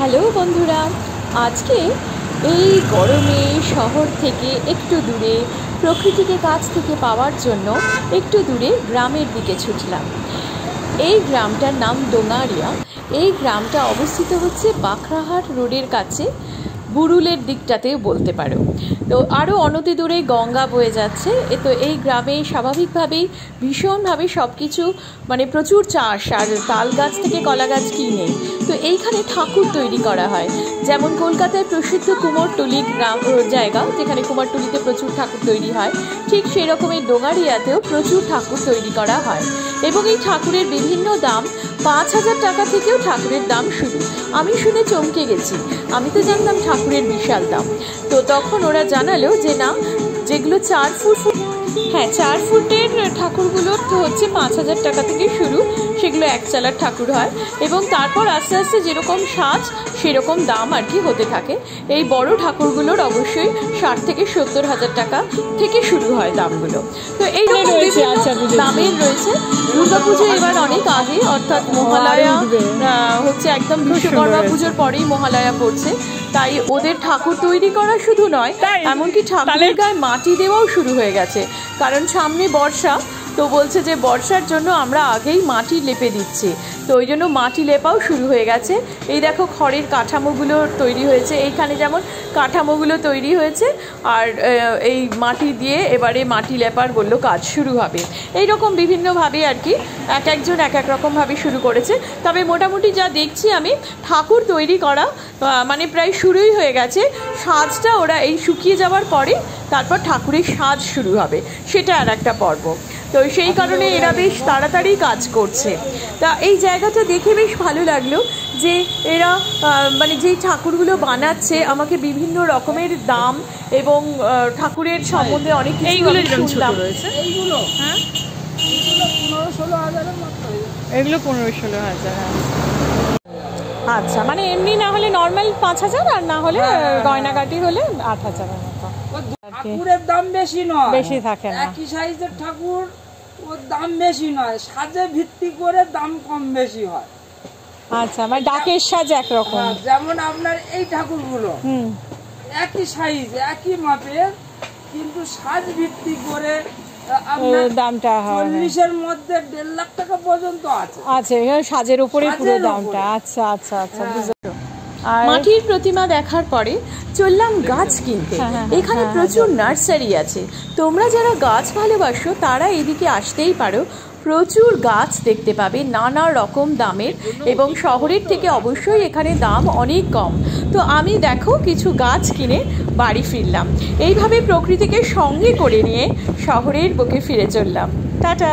Hello বন্ধুরা, আজকে এই গরমে শহর থেকে একটু দূরে প্রকৃতিকে কাছ থেকে পাওয়ার জন্য একটু দূরে গ্রামের দিকে ছুটলাম। এই গ্রামটার নাম ডোঙারিয়া। এই গ্রামটা অবস্থিত হচ্ছে বাঁকড়াহাট রোডের কাছে, বুরুলের দিকটাতেও বলতে পারো। তো আরও অনতি দূরে গঙ্গা বয়ে যাচ্ছে। তো এই গ্রামে স্বাভাবিকভাবেই ভীষণভাবে সব কিছু প্রচুর চাষ, আর তাল গাছ থেকে কলা গাছ কিনে তো এইখানে ঠাকুর তৈরি করা হয়। যেমন কলকাতায় প্রসিদ্ধ কুমোরটুলি গ্রাম জায়গা, যেখানে কুমোরটুলিতে প্রচুর ঠাকুর তৈরি হয়, ঠিক সেই রকমের ডোঙারিয়াতেও প্রচুর ঠাকুর তৈরি করা হয়। এবং এই ঠাকুরের বিভিন্ন দাম, 5,000 টাকা থেকেও ঠাকুরের দাম শুরু। আমি শুনে চমকে গেছি, আমি তো জানতাম ঠাকুরের বিশাল দাম। তো তখন ওরা জানালো যে না, যেগুলো 4 ফুটের ঠাকুরগুলোর তো হচ্ছে 5,000 টাকা থেকে শুরু, সেগুলো এক চালার ঠাকুর হয়। এবং তারপর আস্তে আস্তে যেরকম সাজ সেরকম দাম আর কি হতে থাকে। এই বড় ঠাকুরগুলোর অবশ্যই 60 থেকে 70,000 টাকা থেকে শুরু হয় দামগুলো। তো এইরকম দামের রয়েছে। দুর্গাপুজো এবার অনেক আগে, অর্থাৎ মহালয়া হচ্ছে একদম বিশ্বকর্মা পুজোর পরেই মহালয়া পড়ছে। তাই ওদের ঠাকুর তৈরি করা শুধু নয়, এমনকি ঠাকুরের গায়ে মাটি দেওয়াও শুরু হয়ে গেছে। কারণ সামনে বর্ষা, তো বলছে যে বর্ষার জন্য আমরা আগেই মাটি লেপে দিচ্ছি, তো ওই জন্য মাটি লেপাও শুরু হয়ে গেছে। এই দেখো খড়ের কাঠামোগুলো তৈরি হয়েছে, এইখানে যেমন কাঠামোগুলো তৈরি হয়েছে, আর এই মাটি দিয়ে এবারে মাটি লেপার বললো কাজ শুরু হবে। এইরকম বিভিন্নভাবে আর কি এক একজন এক এক রকমভাবে শুরু করেছে। তবে মোটামুটি যা দেখছি আমি, ঠাকুর তৈরি করা প্রায় শুরুই হয়ে গেছে। সাজটা ওরা এই শুকিয়ে যাওয়ার পরে তারপর ঠাকুরের সাজ শুরু হবে, সেটা আর একটা পর্ব। তো সেই কারণে এরা বেশ তাড়াতাড়ি কাজ করছে। তা এই জায়গাটা দেখে বেশ ভালো লাগলো যে এরা যেই ঠাকুরগুলো বানাচ্ছে, আমাকে বিভিন্ন রকমের দাম এবং ঠাকুরের সম্বন্ধে অনেক কিছু শুনলাম। এগুলো 15-16 হাজার। আচ্ছা, এমনি না হলে নর্মাল 5,000, আর না হলে গয়নাগাটি হলে 8,000 এর মতো। ঠাকুরের দাম বেশি নয়, বেশি থাকে না। একই সাইজের ঠাকুর, ওর দাম বেশি নয়, সাজে ভিত্তি করে দাম কম বেশি হয়। আচ্ছা, ডাকের সাজ একরকম। যেমন আপনার এই ঠাকুরগুলো একই সাইজ একই মাপের, কিন্তু সাজ ভিত্তি করে দামটা হয় 40-এর মধ্যে 1.5 লাখ টাকা পর্যন্ত আছে। আচ্ছা, সাজের উপরে পুরো দামটা। আচ্ছা আচ্ছা আচ্ছা, বুঝতে। মাটির প্রতিমা দেখার পরে চললাম গাছ কিনতে। এখানে প্রচুর নার্সারি আছে। তোমরা যারা গাছ ভালোবাসো তারা এদিকে আসতেই পারো। প্রচুর গাছ দেখতে পাবে নানা রকম দামের, এবং শহরের থেকে অবশ্যই এখানে দাম অনেক কম। তো আমি দেখো কিছু গাছ কিনে বাড়ি ফিরলাম। এইভাবে প্রকৃতিকে সঙ্গে করে নিয়ে শহরের বুকে ফিরে চললাম। টাটা।